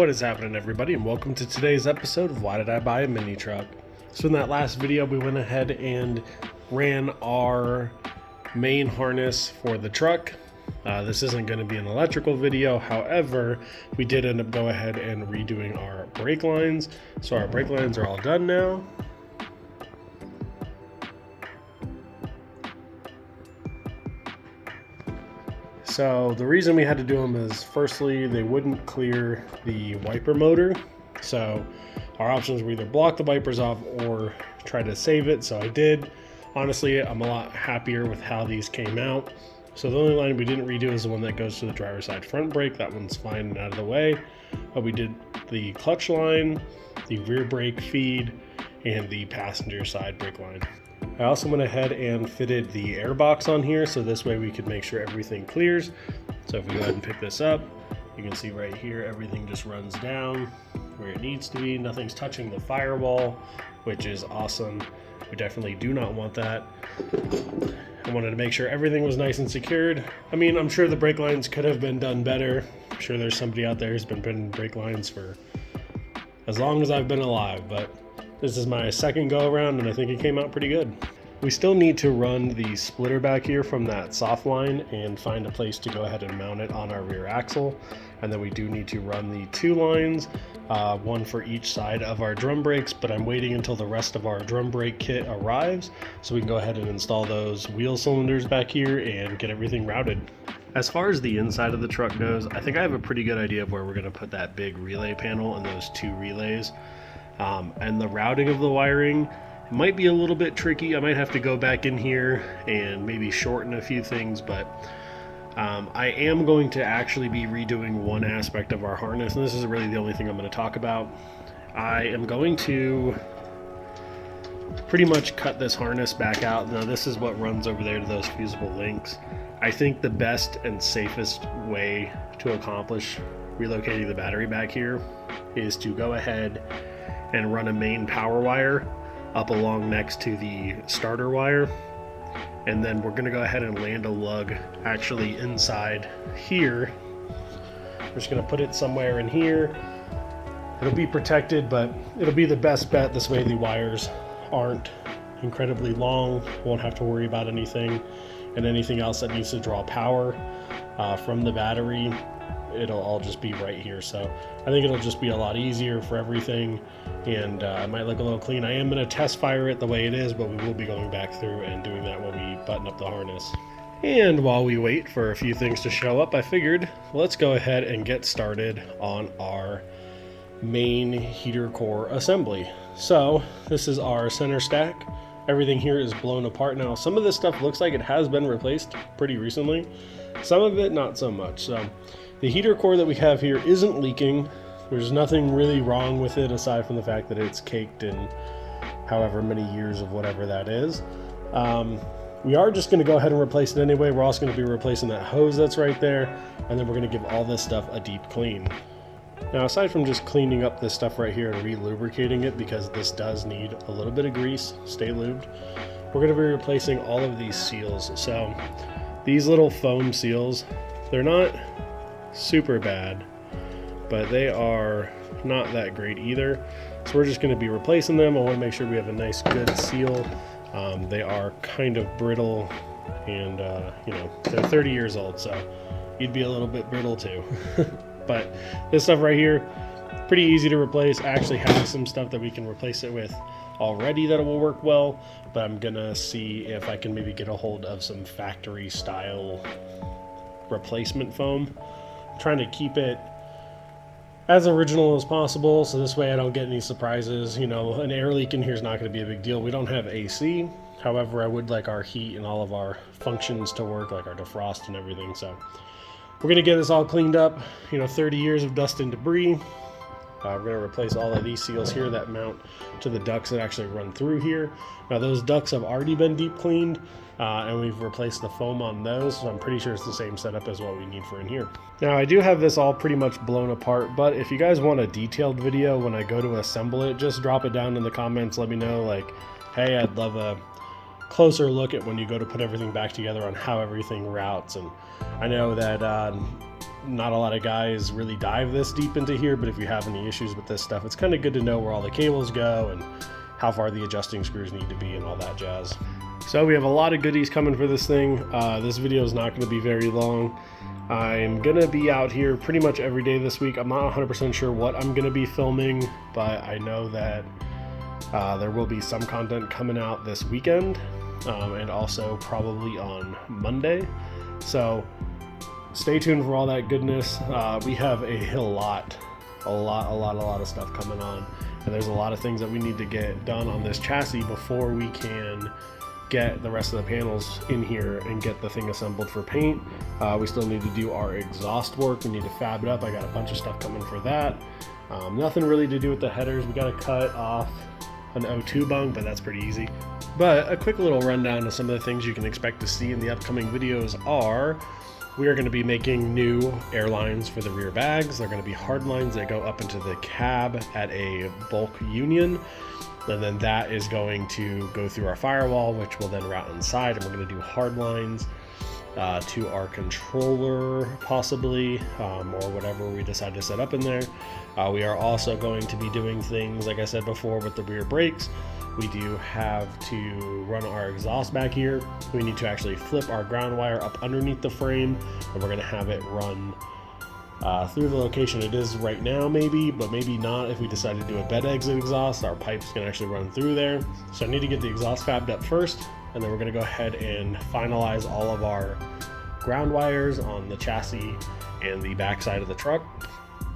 What is happening, everybody, and welcome to today's episode of Why Did I Buy a Mini Truck? So in that last video, we went ahead and ran our main harness for the truck. This isn't going to be an electrical video, however, we did end up go ahead and redoing our brake lines. So our brake lines are all done now. So the reason we had to do them is, firstly, they wouldn't clear the wiper motor. So our options were either block the wipers off or try to save it. So I did. Honestly, I'm a lot happier with how these came out. So the only line we didn't redo is the one that goes to the driver's side front brake. That one's fine and out of the way. But we did the clutch line, the rear brake feed, and the passenger side brake line. I also went ahead and fitted the airbox on here, so this way we could make sure everything clears. So if we go ahead and pick this up, you can see right here, everything just runs down where it needs to be. Nothing's touching the firewall, which is awesome. We definitely do not want that. I wanted to make sure everything was nice and secured. I mean, I'm sure the brake lines could have been done better. I'm sure there's somebody out there who's been putting brake lines for as long as I've been alive, but this is my second go around and I think it came out pretty good. We still need to run the splitter back here from that soft line and find a place to go ahead and mount it on our rear axle. And then we do need to run the two lines, one for each side of our drum brakes, but I'm waiting until the rest of our drum brake kit arrives so we can go ahead and install those wheel cylinders back here and get everything routed. As far as the inside of the truck goes, I think I have a pretty good idea of where we're going to put that big relay panel and those two relays. And the routing of the wiring might be a little bit tricky. I might have to go back in here and maybe shorten a few things, but I am going to actually be redoing one aspect of our harness, and this is really the only thing I'm going to talk about. I am going to pretty much cut this harness back out. Now this is what runs over there to those fusible links. I think the best and safest way to accomplish relocating the battery back here is to go ahead and run a main power wire up along next to the starter wire, and then we're going to go ahead and land a lug actually inside here. We're just going to put it somewhere in here. It'll be protected, but it'll be the best bet. This way the wires aren't incredibly long, won't have to worry about anything, and anything else that needs to draw power from the battery, it'll all just be right here. So I think it'll just be a lot easier for everything, and it might look a little clean. I am going to test fire it the way it is, but we will be going back through and doing that when we button up the harness. And while we wait for a few things to show up, I figured let's go ahead and get started on our main heater core assembly. So this is our center stack. Everything here is blown apart now. Some of this stuff looks like it has been replaced pretty recently. Some of it not so much. So the heater core that we have here isn't leaking. There's nothing really wrong with it aside from the fact that it's caked in however many years of whatever that is. We are just going to go ahead and replace it anyway. We're also going to be replacing that hose that's right there, and then we're going to give all this stuff a deep clean. Now, aside from just cleaning up this stuff right here and re-lubricating it, because this does need a little bit of grease, stay lubed, we're going to be replacing all of these seals. So these little foam seals, they're not super bad, but they are not that great either. So we're just going to be replacing them. I want to make sure we have a nice good seal. They are kind of brittle, and you know, they're 30 years old, so you'd be a little bit brittle too. But this stuff right here, pretty easy to replace. I actually have some stuff that we can replace it with already that will work well, but I'm gonna see if I can maybe get a hold of some factory style replacement foam. I'm trying to keep it as original as possible, so this way I don't get any surprises. You know, an air leak in here is not going to be a big deal. We don't have AC, however I would like our heat and all of our functions to work, like our defrost and everything. So we're going to get this all cleaned up. You know, 30 years of dust and debris. We're going to replace all of these seals here that mount to the ducts that actually run through here. Now those ducts have already been deep cleaned, and we've replaced the foam on those, so I'm pretty sure it's the same setup as what we need for in here. Now I do have this all pretty much blown apart, but if you guys want a detailed video when I go to assemble it, just drop it down in the comments. Let me know, like, hey, I'd love a closer look at when you go to put everything back together on how everything routes. And I know that not a lot of guys really dive this deep into here, but if you have any issues with this stuff, it's kind of good to know where all the cables go and how far the adjusting screws need to be and all that jazz. So we have a lot of goodies coming for this thing. This video is not going to be very long. I'm going to be out here pretty much every day this week. I'm not 100% sure what I'm going to be filming, but I know that there will be some content coming out this weekend, and also probably on Monday. So stay tuned for all that goodness. We have a lot of stuff coming on, and there's a lot of things that we need to get done on this chassis before we can get the rest of the panels in here and get the thing assembled for paint. We still need to do our exhaust work. We need to fab it up. I got a bunch of stuff coming for that. Nothing really to do with the headers. We got to cut off an O2 bung, but that's pretty easy. But a quick little rundown of some of the things you can expect to see in the upcoming videos are, we are going to be making new air lines for the rear bags. They're going to be hard lines that go up into the cab at a bulk union. And then that is going to go through our firewall, which will then route inside, and we're going to do hard lines to our controller possibly, or whatever we decide to set up in there. We are also going to be doing things, like I said before, with the rear brakes. We do have to run our exhaust back here. We need to actually flip our ground wire up underneath the frame, and we're going to have it run through the location it is right now, maybe, but maybe not. If we decide to do a bed exit exhaust, our pipes can actually run through there. So I need to get the exhaust fabbed up first, and then we're going to go ahead and finalize all of our ground wires on the chassis and the back side of the truck.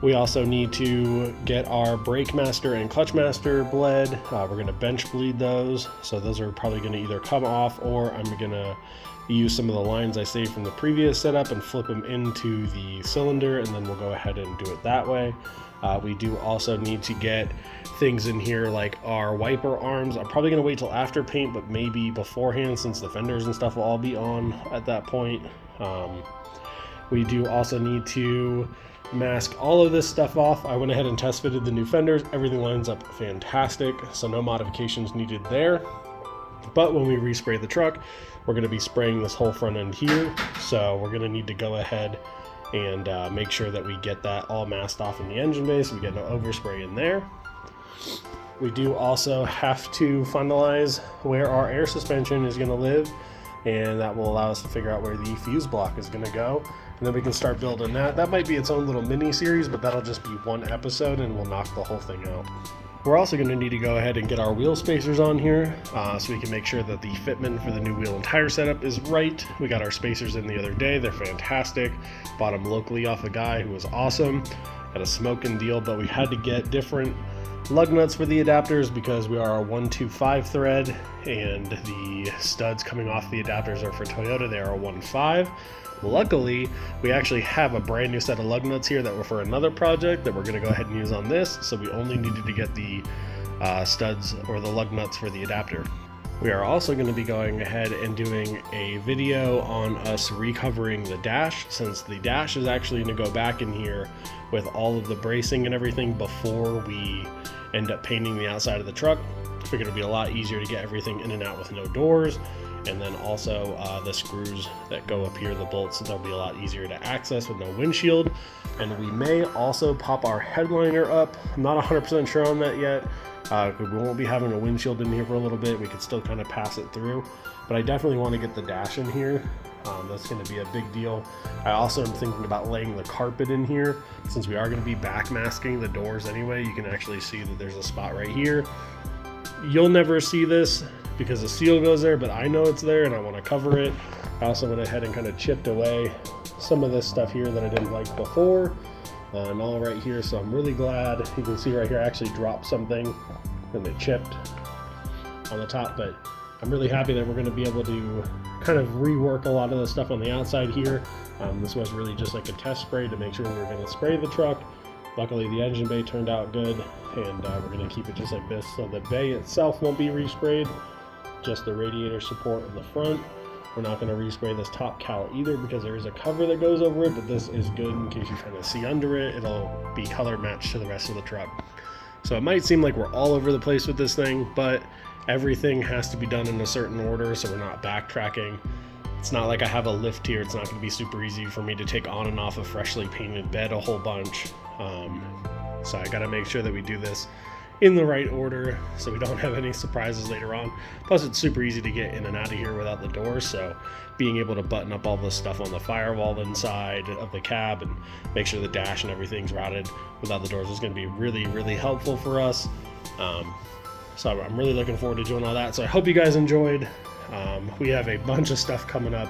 We also need to get our brake master and clutch master bled. We're going to bench bleed those, so those are probably going to either come off, or I'm going to use some of the lines I saved from the previous setup and flip them into the cylinder, and then we'll go ahead and do it that way. We do also need to get things in here like our wiper arms. I'm probably going to wait till after paint, but maybe beforehand, since the fenders and stuff will all be on at that point. We do also need to mask all of this stuff off. I went ahead and test fitted the new fenders. Everything lines up fantastic, so no modifications needed there. But when we respray the truck, we're going to be spraying this whole front end here, so we're going to need to go ahead and make sure that we get that all masked off in the engine bay so we get no overspray in there. We do also have to finalize where our air suspension is going to live, and that will allow us to figure out where the fuse block is going to go, and then we can start building that. That might be its own little mini series, but that'll just be one episode and we'll knock the whole thing out. We're also going to need to go ahead and get our wheel spacers on here, so we can make sure that the fitment for the new wheel and tire setup is right. We got our spacers in the other day. They're fantastic. Bought them locally off a guy who was awesome. Got a smoking deal, but we had to get different lug nuts for the adapters because we are a 125 thread, and the studs coming off the adapters are for Toyota. They are a 1.5. Luckily, we actually have a brand new set of lug nuts here that were for another project that we're going to go ahead and use on this, so we only needed to get the studs or the lug nuts for the adapter. We are also going to be going ahead and doing a video on us recovering the dash, since the dash is actually going to go back in here with all of the bracing and everything before we end up painting the outside of the truck. I figured it'd be a lot easier to get everything in and out with no doors. And then also the screws that go up here, the bolts, so they'll be a lot easier to access with no windshield. And we may also pop our headliner up. I'm not 100% sure on that yet. We won't be having a windshield in here for a little bit. We could still kind of pass it through. But I definitely want to get the dash in here. That's going to be a big deal. I also am thinking about laying the carpet in here. Since we are going to be back masking the doors anyway, you can actually see that there's a spot right here. You'll never see this because the seal goes there, but I know it's there and I want to cover it. I also went ahead and kind of chipped away some of this stuff here that I didn't like before, and all right here, so I'm really glad. You can see right here I actually dropped something and it chipped on the top, but I'm really happy that we're going to be able to kind of rework a lot of the stuff on the outside here. This was really just like a test spray to make sure we were going to spray the truck. Luckily the engine bay turned out good, and we're going to keep it just like this, so the bay itself won't be resprayed, just the radiator support in the front. We're not going to respray this top cowl either because there is a cover that goes over it, but this is good in case you kind of see under it. It'll be color matched to the rest of the truck. So it might seem like we're all over the place with this thing, but everything has to be done in a certain order so we're not backtracking. It's not like I have a lift here. It's not going to be super easy for me to take on and off a freshly painted bed a whole bunch. So I got to make sure that we do this in the right order so we don't have any surprises later on. Plus, it's super easy to get in and out of here without the doors, so being able to button up all the stuff on the firewall inside of the cab and make sure the dash and everything's routed without the doors is going to be really, really helpful for us. So I'm really looking forward to doing all that. So I hope you guys enjoyed. We have a bunch of stuff coming up,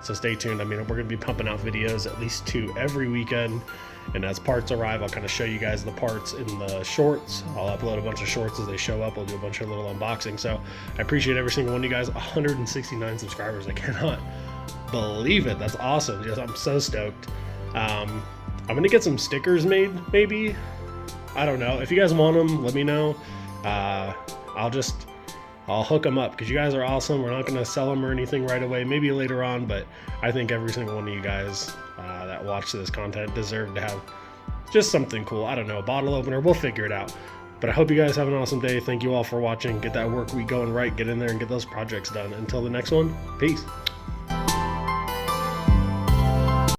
so stay tuned. I mean, we're going to be pumping out videos, at least 2 every weekend. And as parts arrive, I'll kind of show you guys the parts in the shorts. I'll upload a bunch of shorts as they show up. We'll do a bunch of little unboxing. So I appreciate every single one of you guys. 169 subscribers. I cannot believe it. That's awesome. Just, I'm so stoked. I'm going to get some stickers made, maybe. I don't know. If you guys want them, let me know. I'll hook them up because you guys are awesome. We're not going to sell them or anything right away, maybe later on, but I think every single one of you guys that watch this content deserve to have just something cool. I don't know, a bottle opener. We'll figure it out. But I hope you guys have an awesome day. Thank you all for watching. Get that work week going right. Get in there and get those projects done. Until the next one, peace.